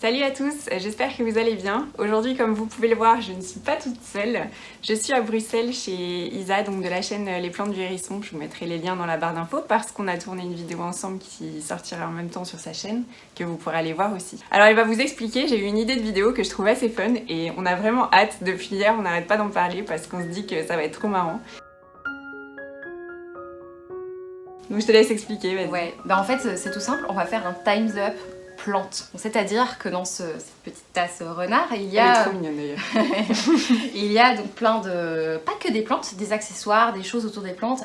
Salut à tous, j'espère que vous allez bien. Aujourd'hui, comme vous pouvez le voir, je ne suis pas toute seule. Je suis à Bruxelles chez Isa, donc de la chaîne Les Plantes du Hérisson. Je vous mettrai les liens dans la barre d'infos parce qu'on a tourné une vidéo ensemble qui sortira en même temps sur sa chaîne, que vous pourrez aller voir aussi. Alors elle va vous expliquer, j'ai eu une idée de vidéo que je trouve assez fun et on a vraiment hâte. Depuis hier, on n'arrête pas d'en parler parce qu'on se dit que ça va être trop marrant. Donc je te laisse expliquer, vas-y. Ouais, bah en fait c'est tout simple, on va faire un time's up plante. C'est-à-dire que dans cette petite tasse renard, il y a... Elle est trop mignonne d'ailleurs. Il y a donc plein de... pas que des plantes, des accessoires, des choses autour des plantes,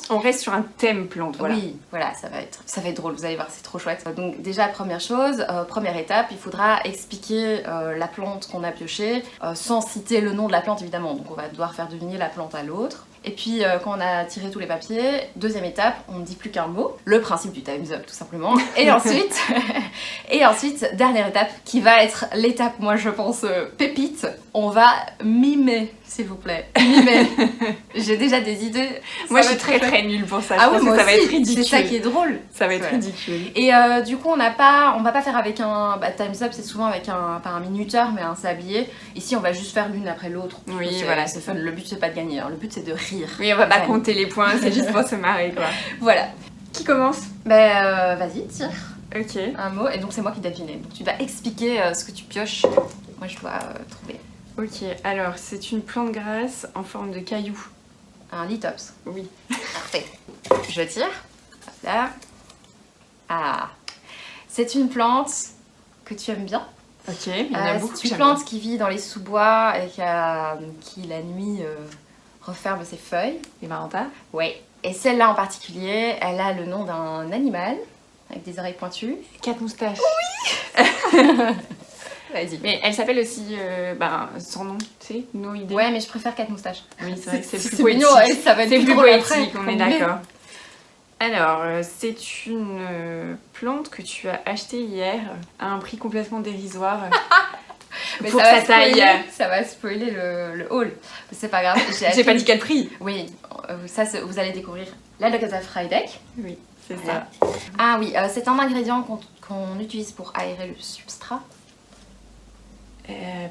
On reste sur un thème plante, voilà. Oui, voilà, ça va être drôle, vous allez voir, c'est trop chouette. Donc déjà, première chose, première étape, il faudra expliquer la plante qu'on a piochée, sans citer le nom de la plante évidemment, donc on va devoir faire deviner la plante à l'autre. Et puis quand on a tiré tous les papiers, deuxième étape, on ne dit plus qu'un mot, le principe du time's up tout simplement. Et ensuite, dernière étape, qui va être l'étape, moi je pense, pépite, on va mimer, s'il vous plaît. Mimer. J'ai déjà des idées. Moi je suis très nulle pour ça, ah je pense que ça va être ridicule. C'est ça qui est drôle. Ça va être ridicule. Et du coup on va pas faire avec un... time's up c'est souvent avec pas un minuteur mais un sablier. Ici on va juste faire l'une après l'autre. Oui voilà, c'est fun. Le but c'est pas de gagner, hein. Le but c'est de rire. Oui on va pas compter les points, c'est juste pour se marrer quoi. Voilà. Qui commence? Vas-y, tire. Ok. Un mot et donc c'est moi qui dois deviner. Donc tu dois expliquer ce que tu pioches. Moi je dois trouver. Ok, alors c'est une plante grasse en forme de caillou. Un lithops. Oui. Parfait. Je tire. Là. Ah. C'est une plante que tu aimes bien. Ok, il y en a beaucoup. C'est une plante qui vit dans les sous-bois et qui la nuit referme ses feuilles. Les marantas. Oui. Et celle-là en particulier, elle a le nom d'un animal avec des oreilles pointues. 4 moustaches. Oui. Vas-y. Mais elle s'appelle aussi, son nom, tu sais, Noïdée. Ouais, mais je préfère 4 moustaches. Oui, c'est vrai que c'est plus mignon, poétique. ouais, ça va être plus drôle poétique, après. on est d'accord. Alors, c'est une plante que tu as achetée hier à un prix complètement dérisoire. Mais pour sa taille. Ça va spoiler le haul. C'est pas grave. J'ai pas dit quel prix. Oui, ça vous allez découvrir la Lagazza Freydeck. Oui, c'est Voilà. ça. Ah oui, c'est un ingrédient qu'on utilise pour aérer le substrat.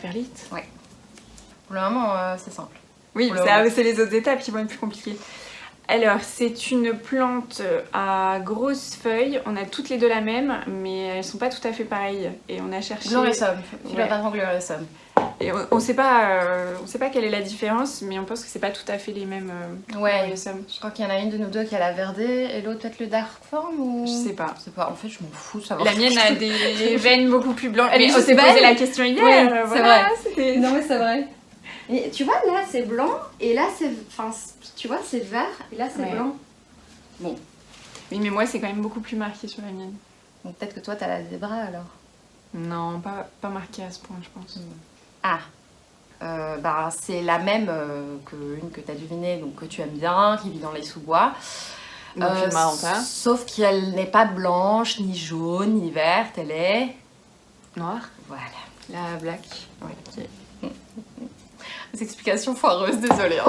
Perlite. Ouais. Pour le moment, c'est simple. Oui, c'est les autres étapes qui vont être plus compliquées. Alors, c'est une plante à grosses feuilles. On a toutes les deux la même, mais elles sont pas tout à fait pareilles. Et on a cherché... Gloriosum. Ouais. Gloriosum. Et on sait pas quelle est la différence, mais on pense que c'est pas tout à fait les mêmes Ouais. Gloriosum. Je crois qu'il y en a une de nous deux qui a la verdée et l'autre peut-être le dark form ou... Je sais pas. En fait, je m'en fous de savoir. La mienne a des veines beaucoup plus blanches. Elle est Mais on juste s'est posé belle. la question hier. Ouais, c'est voilà, vrai. Non mais c'est vrai. Et tu vois, là c'est blanc et là c'est... Enfin, tu vois, c'est vert et là c'est blanc. Bon. Oui, mais moi c'est quand même beaucoup plus marqué sur la mienne. Donc peut-être que toi t'as la zébra alors. Non, pas marqué à ce point, je pense. Ah. C'est la même qu'une que t'as devinée, donc que tu aimes bien, qui vit dans les sous-bois. Donc une maranta. Sauf qu'elle n'est pas blanche, ni jaune, ni verte, elle est... Noire. Voilà. La black. Ouais. Ok. Des explications foireuses, désolée.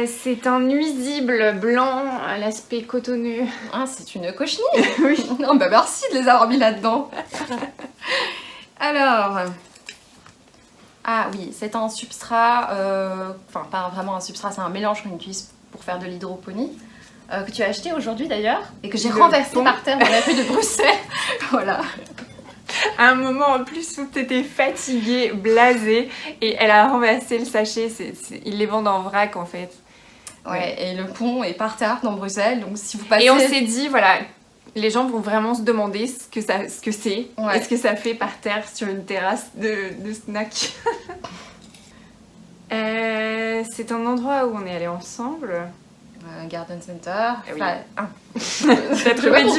C'est un nuisible blanc à l'aspect cotonneux. Ah, c'est une cochenille. Oui. Non, bah merci de les avoir mis là-dedans. Alors... Ah oui, c'est un substrat, enfin pas vraiment un substrat, c'est un mélange qu'on utilise pour faire de l'hydroponie, que tu as acheté aujourd'hui d'ailleurs, et que j'ai renversé par terre dans la rue de Bruxelles. Voilà. À un moment en plus où t'étais fatiguée, blasée, et elle a renversé le sachet, ils les vendent en vrac en fait. Ouais, et le pont est par terre dans Bruxelles, donc si vous passez... Et on s'est dit, voilà, les gens vont vraiment se demander ce que c'est, ouais. Et ce que ça fait par terre sur une terrasse de snack. C'est un endroit où on est allé ensemble. Garden Center. Oui. Enfin, T'as trouvé du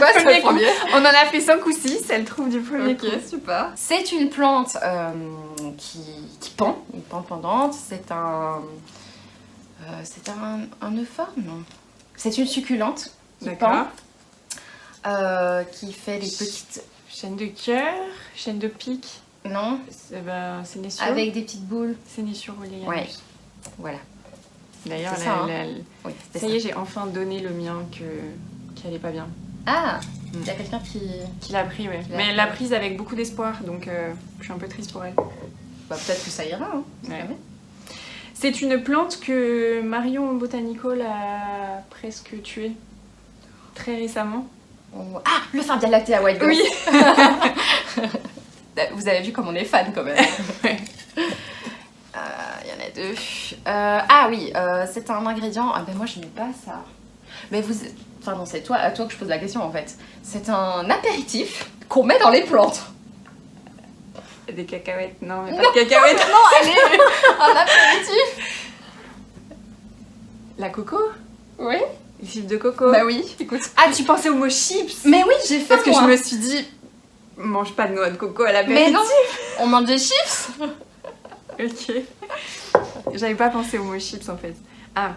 premier. On en a fait 5 ou 6, elle trouve du premier coup. Ok, super. C'est une plante qui pend, une plante pendante. C'est un euphorbia, non? C'est une succulente qui pend, qui fait des petites... Chaînes de cœur, chaînes de pique. Non. C'est Nessio. Avec des petites boules. C'est Nessio Oleanus. Ouais, voilà. D'ailleurs, oui, ça y est, j'ai enfin donné le mien qui allait pas bien. Ah, Il y a quelqu'un qui... Qui l'a pris, ouais. l'a Mais pris. elle l'a prise avec beaucoup d'espoir, donc je suis un peu triste pour elle. Bah peut-être que ça ira, hein. Ouais. Jamais. C'est une plante que Marion Botanical a presque tuée très récemment. Ah, le Fabian Lactea White Ghost. Oui. Vous avez vu comme on est fan quand même. Ouais. Il y en a deux. Ah oui, c'est un ingrédient. Ah ben moi je n'ai pas ça. Mais vous... Enfin non, c'est à toi que je pose la question en fait. C'est un apéritif qu'on met dans les plantes. Des cacahuètes, non, mais pas de cacahuètes. Non, allez, un apéritif. La coco? Oui. Les chips de coco? Bah oui, écoute. Ah, tu pensais au mot chips? Mais oui, j'ai fait Parce que je me suis dit, mange pas de noix de coco à Mais l'apéritif. non, on mange des chips. Ok. J'avais pas pensé au mot chips en fait. Ah,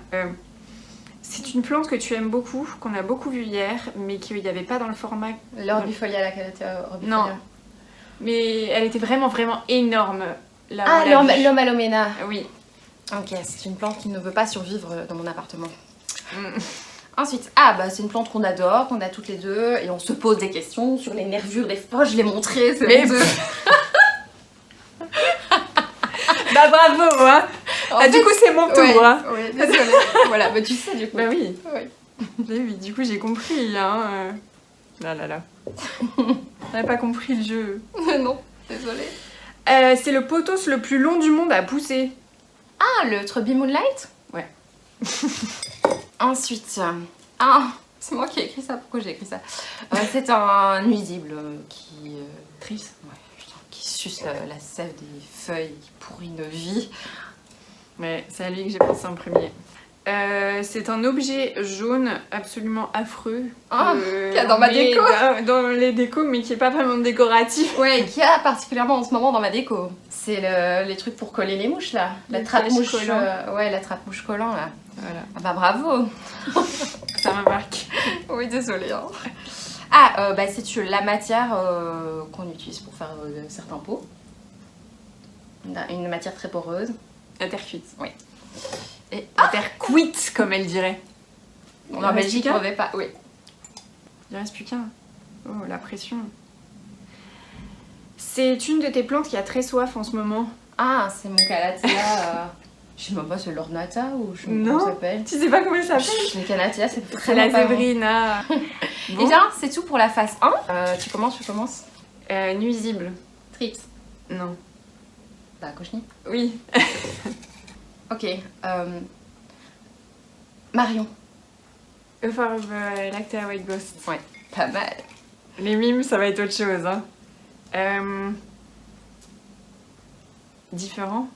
c'est une plante que tu aimes beaucoup, qu'on a beaucoup vu hier, mais qu'il n'y avait pas dans le format. L'orbifolia, la calatea orbifolia. Non. Mais elle était vraiment énorme. Là, Ah, on l'a vu. l'Omalomena. Oui. Ok, c'est une plante qui ne veut pas survivre dans mon appartement. Mm. Ensuite, ah bah c'est une plante qu'on adore, qu'on a toutes les deux, et on se pose des questions sur les nervures des fois. Je l'ai montré, c'est Mais- honteux. Bah bravo, hein. En Ah, du fait, coup, c'est mon tour, ouais, hein. ouais, désolée. Voilà, mais tu sais du coup. Bah oui. Ouais. Mais oui, du coup, j'ai compris, hein. Là, là, là. J'avais pas compris le jeu. Non, désolée. C'est le pothos le plus long du monde à pousser. Ah, le Trubby Moonlight. Ouais. Ensuite, ah, c'est moi qui ai écrit ça. Pourquoi j'ai écrit ça? C'est un nuisible qui... Triste. Ouais, putain, qui suce la sève des feuilles, qui pourrit une vie. Ouais, c'est à lui que j'ai pensé en premier. C'est un objet jaune absolument affreux. Ah, qu'il qu'il y a dans ma déco. Dans les décos, mais qui est pas vraiment décoratif. Ouais, qu'il y a particulièrement en ce moment dans ma déco. C'est les trucs pour coller les mouches là. La Les trappe-mouche flèches collant. ouais, la trappe-mouche collant là. Voilà, Ah bah bravo. ça m'a marqué. Oui, désolée. Hein. Ah, bah c'est la matière qu'on utilise pour faire certains pots. Une matière très poreuse. La terre cuite. Oui. Et La terre cuite, comme elle dirait. en Il en reste Belgique, plus on qu'un avait pas. Oui. Il ne reste plus qu'un. Oh, la pression. C'est une de tes plantes qui a très soif en ce moment. Ah, c'est mon calathea. Je sais même pas, c'est l'ornata ou je sais pas Non. comment ça s'appelle. Tu sais pas comment ça s'appelle? Les calathea, c'est C'est la vraiment pas bon. zébrina. Et Bon. bien, c'est tout pour la phase 1. Tu commences, je commence. Nuisible. Trips. Non. Bah, cochenille. Oui. Ok. Marion. Lactea White Ghost. Ouais, pas mal. Les mimes, ça va être autre chose. Hein. Différent.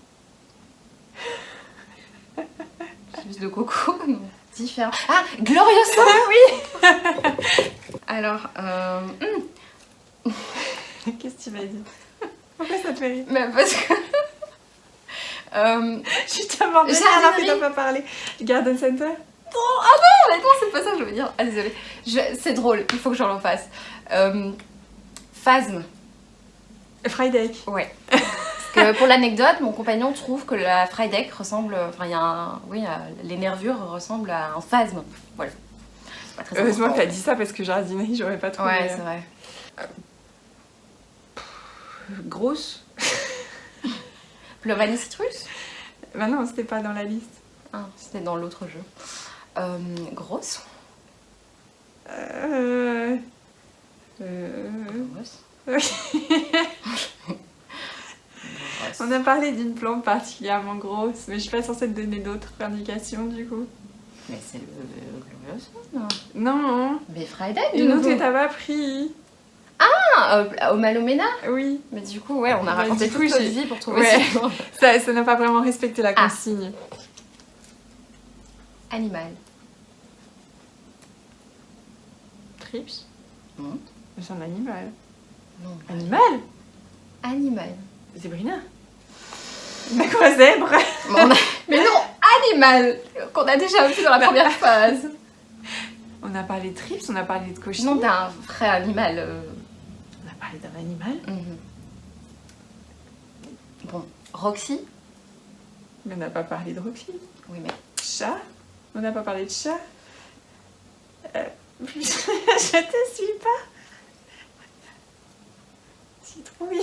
Plus de coco, non. Différent. Ah, Gloriosa. Oui. Alors, Qu'est-ce que tu vas dire? Pourquoi ça te fait rire? mais parce que... Je t'aborde J'ai alors que ri. t'as pas parlé. Garden Center? Honnêtement, c'est pas ça que je veux dire. Ah, désolée. C'est drôle, il faut que j'en fasse. Phasme. Friday. Ouais. Parce que pour l'anecdote, mon compagnon trouve que la Friday ressemble... Enfin, il y a un... Oui, les nervures ressemblent à un phasme. Voilà. C'est pas très Heureusement que important. t'as dit ça parce que jardinerie, j'aurais pas trouvé. Ouais, c'est vrai. Grosse? Plovani citrus. Bah non, c'était pas dans la liste. Ah, c'était dans l'autre jeu. Grosse. Grosse. On a parlé d'une plante particulièrement grosse, mais je suis pas censée te donner d'autres indications du coup. Mais c'est le Gloriosa, non? Non, Mais Friday, de une autre nouveau. que t'as pas pris. Ah, au Malomena. Oui, Mais du coup, ouais, on a Bah, raconté du coup, toute notre j'ai- vie pour trouver Ouais. ce nom. ça n'a pas vraiment respecté la Ah. consigne. Animal. Trips? Non. C'est un animal. Non. Animal? Animal. Zébrina? Bah quoi, zèbre? Mais non, animal qu'on a déjà vu dans la première phase. On a parlé de trips, on a parlé de cochon. Non, d'un vrai animal. On a parlé d'un animal. Mhm. Bon, Roxy. Mais on n'a pas parlé de Roxy. Oui, mais Chat? On n'a pas parlé de chat. Je te suis pas. Oui.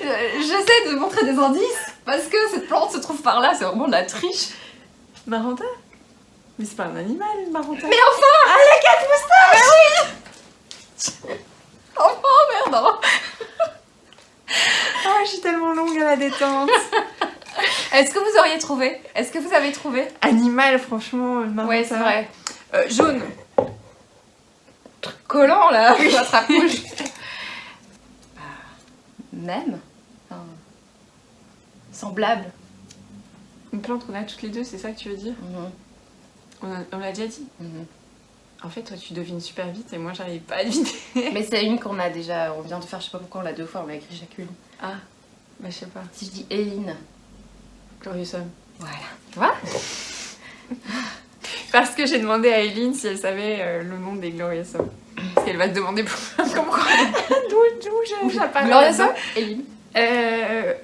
J'essaie de montrer des indices parce que cette plante se trouve par là, c'est vraiment de la triche. Maranta? Mais c'est pas un animal, une maranta. Mais enfin! Ah, la 4 moustaches! Mais oui! Oh merde! Ah, je suis tellement longue à la détente. Est-ce que vous auriez trouvé? Est-ce que vous avez trouvé? Animal, franchement, une maranta. Ouais, c'est vrai. Jaune. Truc collant là, votre accouche. Même? Enfin, semblable. Une plante qu'on a toutes les deux, c'est ça que tu veux dire? On l'a déjà dit. En fait, toi, tu devines super vite et moi, j'arrive pas à deviner. Mais c'est une qu'on a déjà, on vient de faire, je sais pas pourquoi on l'a 2 fois, on l'a écrit chacune. Ah, bah je sais pas. Si je dis Éline. Gloriosum. Voilà. Tu vois? Parce que j'ai demandé à Eileen si elle savait le nom des Gloriosum. Parce qu'elle va te demander pour comme quoi. D'où j'apparais. Gloriosum? Éline.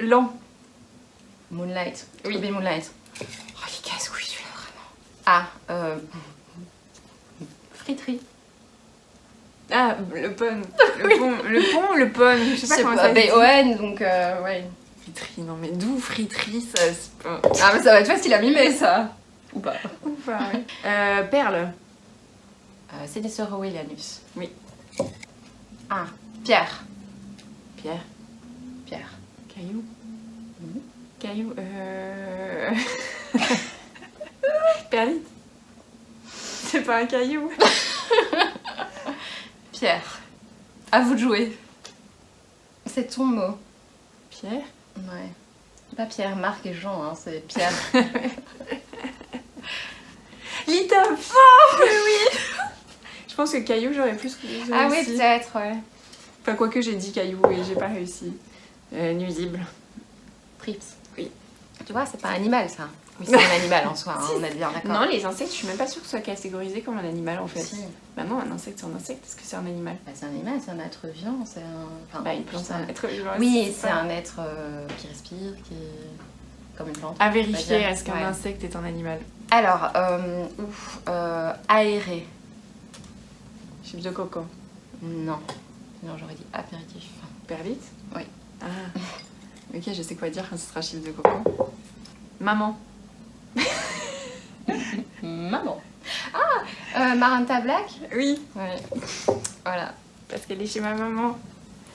Lent. Moonlight. Oui. Ruby Moonlight. Oh, les casse-couilles, celui-là, vraiment. Ah, Friterie. Ah, le pon. Le pon, je sais pas comment ça se dit. B-O-N, donc ouais. Friterie, non mais d'où friterie, ça c'est pas... Ah, mais ça va être facile à mimer, ça. Ou pas. Enfin, ouais. Perle. C'est des sœurs Aurelianus. Oui. Ah, Pierre. Pierre. Pierre. Caillou. Mhm. Caillou, Perlite. C'est pas un caillou. Pierre. À vous de jouer. C'est ton mot. Pierre. Ouais. Pas Pierre, Marc et Jean, hein, c'est Pierre. Litaf. Oh, mais oui. Je pense que caillou, j'aurais plus réussi. Ah oui, peut-être, ouais. Enfin, quoique j'ai dit caillou et j'ai pas réussi. Nuisible. Trips. Oui. Tu vois, c'est pas un animal, ça. Oui, c'est un animal en soi, hein, on est bien d'accord. Non, les insectes, je suis même pas sûre que ce soit catégorisé comme un animal en fait. Si. Bah non, un insecte, c'est un insecte. Est-ce que c'est un animal? Bah, c'est un animal, c'est un être vivant, c'est un... Enfin, Bah, une plante, c'est un être vivant. Oui, c'est pas- un être qui respire, qui est comme une plante. À vérifier, dire, est-ce qu'un ouais. insecte est un animal? Alors, aéré. Chips de coco. Non. Non, j'aurais dit apéritif. Perlite? Oui. Ah. Ok, je sais quoi dire quand ce sera chips de coco. Maman. Maman. Ah, Maranta Black. Oui. Ouais. Voilà. Parce qu'elle est chez ma maman.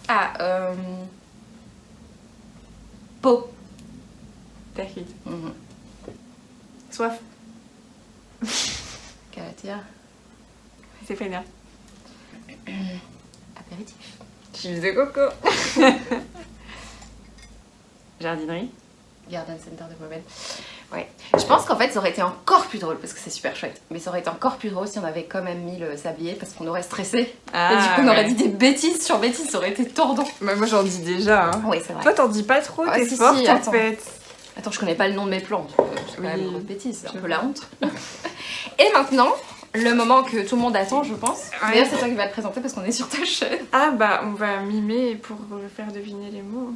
Ah, peau. Perlite. Mhm. Soif. Calatia. C'est Féna. Apéritif. Chips de coco. Jardinerie. Garden Center de Mobile. Ouais. Je pense qu'en fait ça aurait été encore plus drôle parce que c'est super chouette. Mais ça aurait été encore plus drôle si on avait quand même mis le sablier parce qu'on aurait stressé. Et du coup on aurait dit des bêtises sur bêtises, ça aurait été tordant. Bah moi j'en dis déjà. Hein. Oui, c'est vrai. Toi t'en dis pas trop, Ouais, t'es si, forte si, en attends. fait. Attends, je connais pas le nom de mes plantes. C'est quand même une grosse bêtise, c'est un Je peu la honte. Et maintenant, le moment que tout le monde attend, je pense. Ouais. D'ailleurs, c'est toi qui vas te présenter parce qu'on est sur ta chaîne. Ah bah on va mimer pour faire deviner les mots.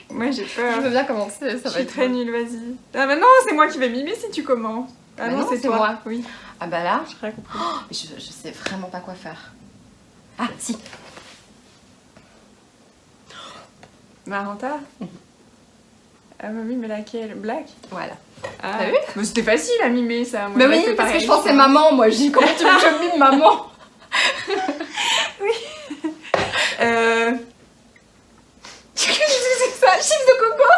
Moi j'ai peur. Je veux bien commencer, ça Je va suis être très drôle. nulle, vas-y. Ah bah non, c'est moi qui vais mimer si tu commences. Ah Bah non, non, c'est c'est toi. moi. Oui, Ah bah là, j'ai rien compris. mais je sais vraiment pas quoi faire. Ah, si. Maranta. Ah bah oui, mais laquelle? Black? Voilà. Ah. T'as vu? Mais c'était facile à mimer ça. Moi, Mais j'aurais oui, fait parce que pareil. je pensais maman, moi. Je dis comment tu veux que je mime maman? Qu'est-ce que c'est ça? Chips de coco?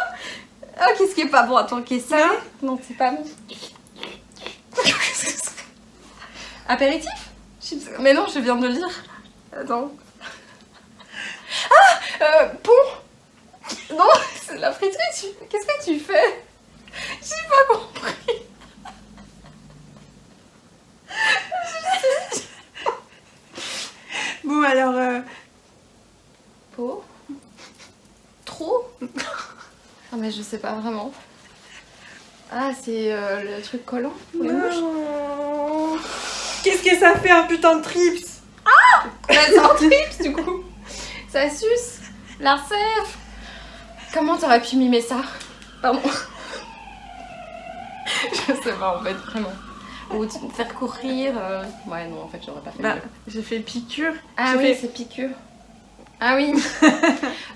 Oh, qu'est-ce qui est pas bon? Attends, qu'est-ce que c'est? Non, c'est pas bon. Qu'est-ce que c'est? Apéritif? Chips... Mais non, je viens de le lire. Attends. Ah, pont. Non, c'est la friterie. Qu'est-ce que tu fais? J'ai pas compris. Bon alors... Pot. Trou. Ah mais je sais pas vraiment. Ah c'est le truc collant pour les mouches. Non. Qu'est-ce que ça fait un putain de trips? Bah, c'est un trips du coup. Ça suce. L'arcef. Comment t'aurais pu mimer ça? Pardon. Je sais pas en fait vraiment. Ou te faire courir. Ouais non en fait j'aurais pas fait Bah, mieux. j'ai fait piqûre. Ah j'ai oui fait c'est piqûre. Ah oui.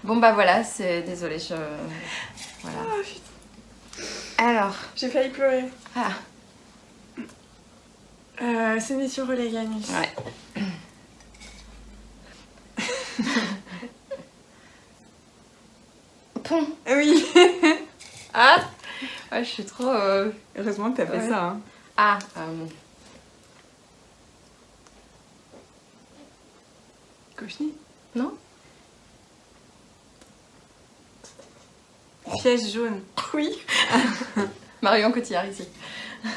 Bon bah voilà, c'est... Désolée, je... Voilà. Oh putain. Alors. J'ai failli pleurer. Ah. Sénécio Reléganus. Ouais. Pont. Oui. Ah. Ouais, je suis trop... Heureusement que t'as fait Ouais. ça. Hein. Ah. Cochenille. Non. Piège jaune. Oui. Marion Cotillard ici.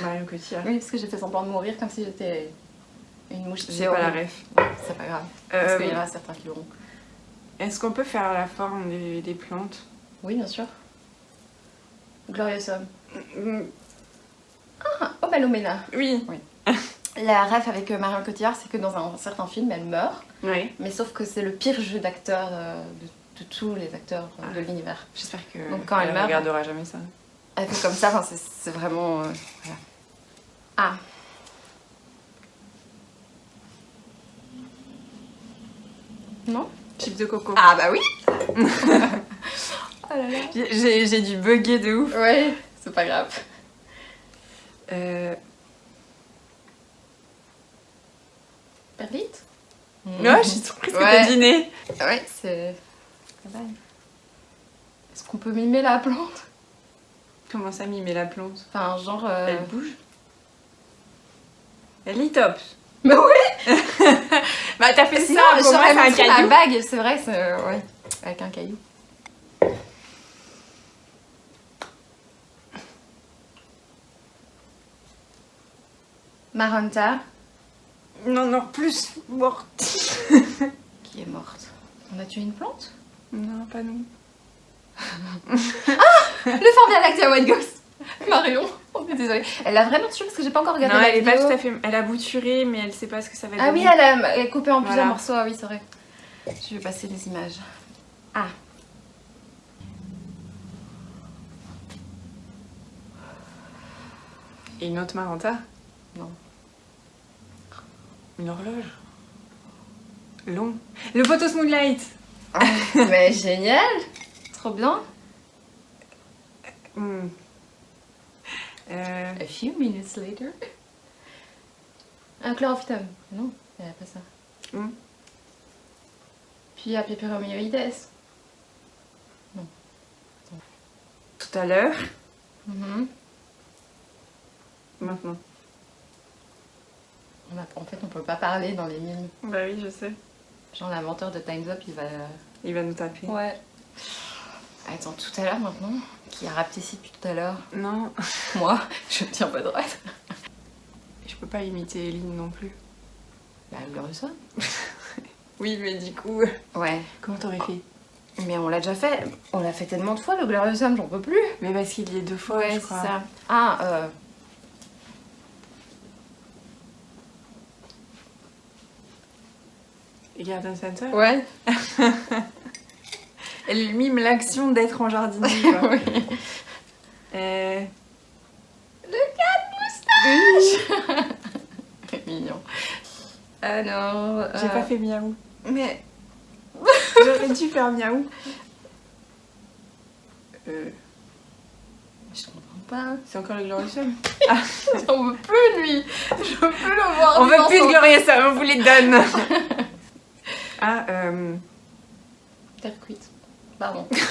Marion Cotillard. Oui, parce que j'ai fait semblant de mourir comme si j'étais une mouche. J'ai pas la horrible. ref. C'est pas grave. Parce qu'il y en a certains qui l'auront. Est-ce qu'on peut faire la forme des plantes? Oui, bien sûr. Glorious Homme. Mm, Ah, Omalomena. Oui. La ref avec Marion Cotillard, c'est que dans un certain film, elle meurt. Oui. Mais sauf que c'est le pire jeu d'acteur de tous les acteurs de l'univers. J'espère que Donc, quand elle meurt- regardera jamais ça. Elle fait comme ça, enfin, c'est vraiment... voilà. Ah. Non? Chips de coco. Ah bah oui. Oh là là. J'ai dû bugger de ouf. Ouais, c'est pas grave. Perlite. Ouais, j'ai surprise que Ouais. t'as dîné. Ouais, c'est... pas mal. Est-ce qu'on peut mimer la plante? Comment ça mimer la plante? Enfin, genre... Elle bouge. Elle lit top. Mais oui. Bah t'as fait Sinon, ça, pour moi j'aurais c'est un montré la caillou. bague, c'est vrai, c'est... ouais, avec un caillou. Maranta, Non, non, plus morte. qui est morte. On a tué une plante? Non, pas nous. Le Forvia Lactea White Ghost. Marion, on est désolée. Elle l'a vraiment tué parce que j'ai pas encore regardé Non, la elle est vidéo. pas tout à fait... Elle a bouturé, mais elle sait pas ce que ça va Ah donner. oui, elle est coupée en plusieurs Voilà. morceaux, ah oui, c'est vrai. Je vais passer les images. Ah. Et une autre Maranta? Non. Une horloge? Long. Le Potos Moonlight. Mais génial. Trop bien. Hmm. A few minutes later. Un chlorophytum. Non, elle a pas ça. Hmm. Puis à Peperomioides. Tout à l'heure. Mhm. Maintenant. En fait, on peut pas parler dans les mimes. Bah oui, je sais. Genre l'inventeur de Time's Up, il va... Il va nous taper. Ouais. Attends, tout à l'heure maintenant. Qui a rapté ici depuis tout à l'heure? Non. Moi, je tiens pas droite. Je peux pas imiter Eline non plus. Bah, Glorious Homme. Oui, mais du coup... Ouais. Comment t'aurais fait? Mais on l'a déjà fait. On l'a fait tellement de fois, le Glorious Homme, j'en peux plus. Mais parce qu'il y est 2 fois, Ouais, je c'est crois. ça. Ah, Et Garden Center. ouais. Elle mime l'action d'être en jardinier, quoi. Oui. Le cas C'est mignon. Alors... J'ai pas fait miaou. Mais... J'aurais dû faire miaou. Je comprends pas. C'est encore le Glorious Homme. J'en veux plus, lui. Je veux plus le voir. On lui, veut dans plus de son- Glorious Homme, on vous les donne. Ah, Terre cuite. Pardon. j'ai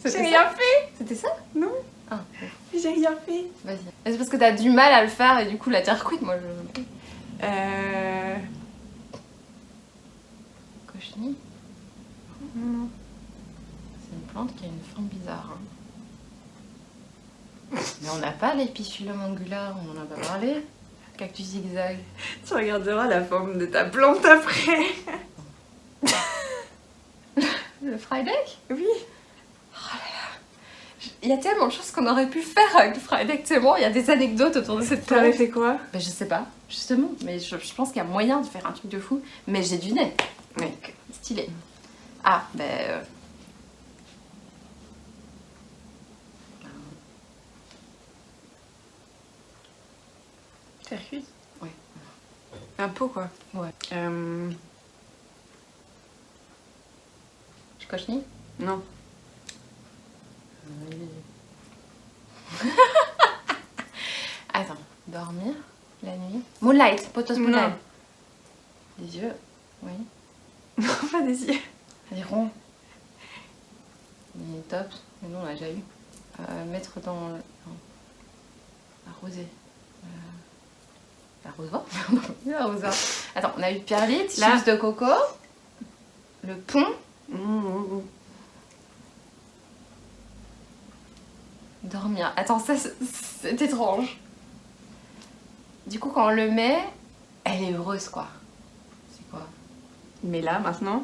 C'était rien ça fait. C'était ça? Non. Ah, J'ai rien fait. vas-y. C'est parce que t'as du mal à le faire et du coup la terre cuite, moi je... Cochenille. Non. C'est une plante qui a une forme bizarre. Hein. Mais on n'a pas l'épiphyllum angulaire, on en a pas parlé. Cactus zigzag. Tu regarderas la forme de ta plante après. Le Frydek? Oui. Il y a tellement de choses qu'on aurait pu faire avec le Frydek, c'est bon, il y a des anecdotes autour de cette plante. T'aurais fait quoi? Ben, je sais pas, justement, mais je pense qu'il y a moyen de faire un truc de fou. Mais j'ai du nez, Oui. donc stylé. Ah, ben... Terre cuite. Ouais. Euh, Un pot, quoi. Ouais. Cochenille? Non. Attends, dormir la nuit. Moonlight, potos moonlight. Non. Les yeux, oui. Non, pas des yeux. Les ronds. Les tops, mais non, on l'a déjà eu. Mettre dans le... non. La rosée. La rose vent. La rose vent. Attends, on a eu perlite, Là. chips de coco, le pont. Dormir. Attends, ça c'est étrange. Du coup, quand on le met, elle est heureuse quoi. C'est quoi? Mais là, maintenant...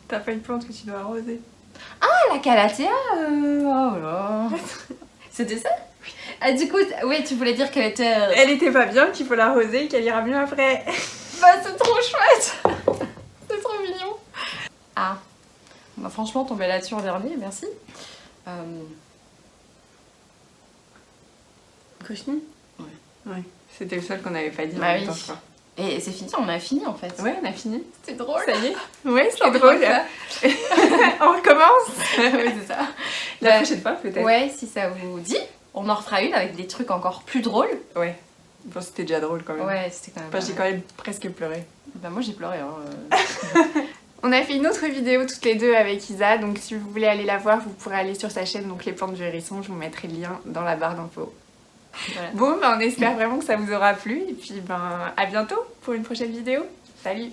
T'as pas une plante que tu dois arroser. Ah, la calathea oh là. C'était ça? Ah, du coup, oui, tu voulais dire qu'elle était... Elle était pas bien, qu'il faut l'arroser et qu'elle ira mieux après. Bah, c'est trop chouette. C'est trop mignon. Ah. Bah, franchement, tomber là-dessus en dernier, merci. Cochenille? Ouais. Ouais. C'était le seul qu'on n'avait pas dit en Bah même oui. temps, quoi. Et c'est fini, on a fini en fait. Ouais, on a fini. C'était drôle. Ça y est. Ouais, Trop c'était drôle. ça. On recommence. Oui, c'est ça. La Bah, prochaine fois, peut-être. ouais, si ça vous dit, on en refera une avec des trucs encore plus drôles. Ouais. Bon, c'était déjà drôle quand même. Ouais, c'était quand même. Enfin, j'ai quand même presque pleuré. Bah, moi j'ai pleuré. Hein. On a fait une autre vidéo toutes les deux avec Isa, donc si vous voulez aller la voir, vous pourrez aller sur sa chaîne, donc Les Plantes du Hérisson, je vous mettrai le lien dans la barre d'infos. Voilà. Bon, ben on espère vraiment que ça vous aura plu, et puis ben à bientôt pour une prochaine vidéo. Salut!